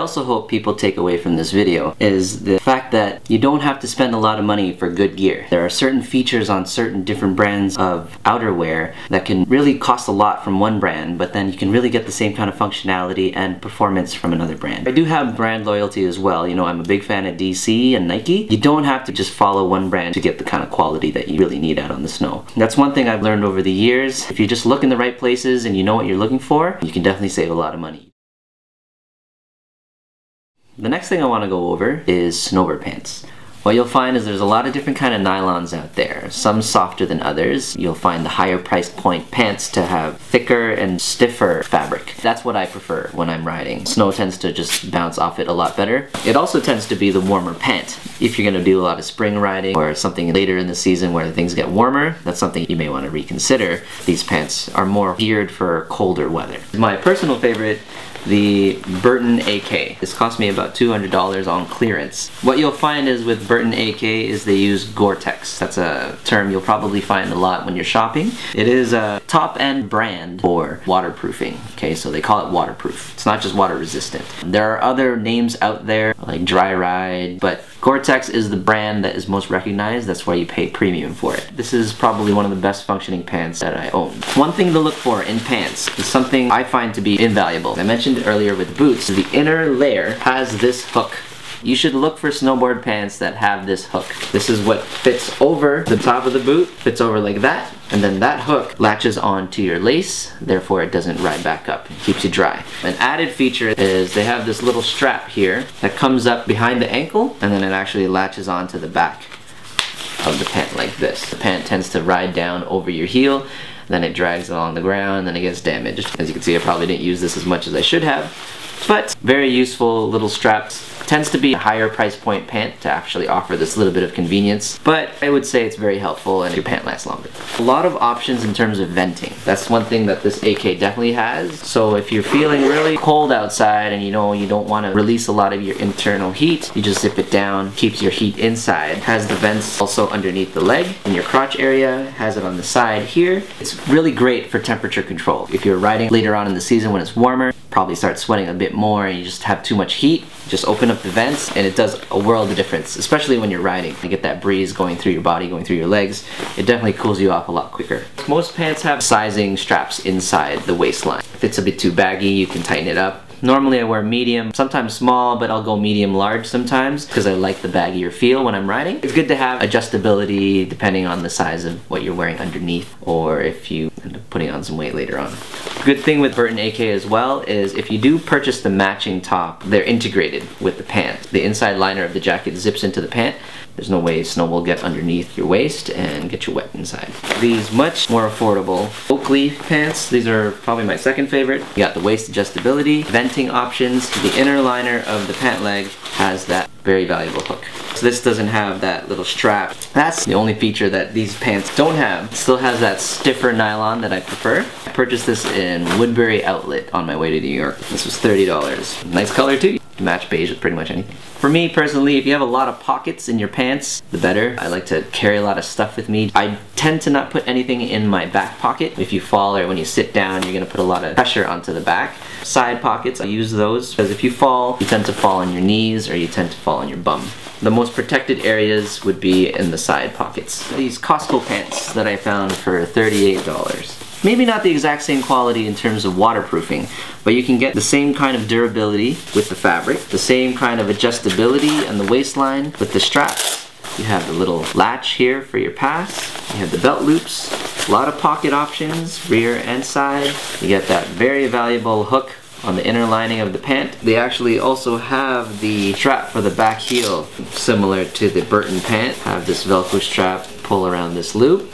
also hope people take away from this video is the fact that you don't have to spend a lot of money for good gear. There are certain features on certain different brands of outerwear that can really cost a lot from one brand, but then you can really get the same kind of functionality and performance from another brand. I do have brand loyalty as well. You know, I'm a big fan of DC and Nike. You don't have to just follow one brand to get the kind of quality that you really need out on the snow. That's one thing I've learned over the years. If you just look in the right places and you know what you're looking for, you can definitely save a lot of money. The next thing I want to go over is snowboard pants. What you'll find is there's a lot of different kind of nylons out there, some softer than others. You'll find the higher price point pants to have thicker and stiffer fabric. That's what I prefer when I'm riding. Snow tends to just bounce off it a lot better. It also tends to be the warmer pant. If you're going to do a lot of spring riding or something later in the season where things get warmer, that's something you may want to reconsider. These pants are more geared for colder weather. My personal favorite, the Burton AK. This cost me about $200 on clearance. What you'll find is with Burton AK is they use Gore-Tex. That's a term you'll probably find a lot when you're shopping. It is a top-end brand for waterproofing. Okay, so they call it waterproof. It's not just water resistant. There are other names out there like Dry Ride, but Gore-Tex is the brand that is most recognized. That's why you pay premium for it. This is probably one of the best functioning pants that I own. One thing to look for in pants is something I find to be invaluable. I mentioned it earlier with boots. The inner layer has this hook. You should look for snowboard pants that have this hook. This is what fits over the top of the boot, fits over like that, and then that hook latches onto your lace, therefore it doesn't ride back up. It keeps you dry. An added feature is they have this little strap here that comes up behind the ankle, and then it actually latches onto the back of the pant like this. The pant tends to ride down over your heel, then it drags along the ground, then it gets damaged. As you can see, I probably didn't use this as much as I should have, but very useful little straps. Tends to be a higher price point pant to actually offer this little bit of convenience, but I would say it's very helpful and your pant lasts longer. A lot of options in terms of venting. That's one thing that this AK definitely has. So if you're feeling really cold outside and you know you don't want to release a lot of your internal heat, you just zip it down, keeps your heat inside. Has the vents also underneath the leg in your crotch area, has it on the side here. It's really great for temperature control. If you're riding later on in the season when it's warmer, probably start sweating a bit more and you just have too much heat, just open up the vents and it does a world of difference, especially when you're riding. You get that breeze going through your body, going through your legs. It definitely cools you off a lot quicker. Most pants have sizing straps inside the waistline. If it's a bit too baggy, you can tighten it up. Normally I wear medium, sometimes small, but I'll go medium large sometimes because I like the baggier feel when I'm riding. It's good to have adjustability depending on the size of what you're wearing underneath or if you end up putting on some weight later on. Good thing with Burton AK as well is if you do purchase the matching top, they're integrated with the pant. The inside liner of the jacket zips into the pant. There's no way snow will get underneath your waist and get you wet inside. These much more affordable Oakley pants, these are probably my second favorite. You got the waist adjustability, venting options. The inner liner of the pant leg has that very valuable hook. So this doesn't have that little strap. That's the only feature that these pants don't have. It still has that stiffer nylon that I prefer. I purchased this in Woodbury Outlet on my way to New York. This was $30. Nice color too. You can match beige with pretty much anything. For me personally, if you have a lot of pockets in your pants, the better. I like to carry a lot of stuff with me. I tend to not put anything in my back pocket. If you fall or when you sit down, you're gonna put a lot of pressure onto the back. Side pockets, I use those because if you fall, you tend to fall on your knees or you tend to fall on your bum. The most protected areas would be in the side pockets. These Costco pants that I found for $38. Maybe not the exact same quality in terms of waterproofing, but you can get the same kind of durability with the fabric, the same kind of adjustability on the waistline with the straps. You have the little latch here for your pass. You have the belt loops, a lot of pocket options, rear and side. You get that very valuable hook on the inner lining of the pant. They actually also have the strap for the back heel, similar to the Burton pant. Have this Velcro strap pull around this loop.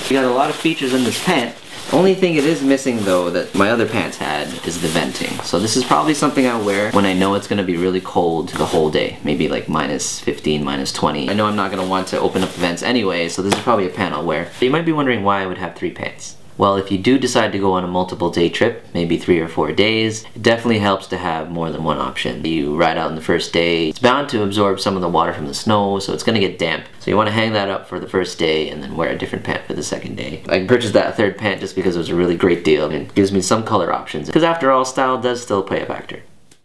You got a lot of features in this pant. Only thing it is missing though that my other pants had is the venting. So this is probably something I'll wear when I know it's gonna be really cold the whole day. Maybe like -15, -20. I know I'm not gonna want to open up the vents anyway, so this is probably a pant I'll wear. You might be wondering why I would have 3 pants. Well, if you do decide to go on a multiple day trip, maybe 3 or 4 days, it definitely helps to have more than one option. You ride out on the first day, it's bound to absorb some of the water from the snow, so it's gonna get damp. So you wanna hang that up for the first day and then wear a different pant for the second day. I purchased that 3rd pant just because it was a really great deal. It gives me some color options. Because after all, style does still play a factor.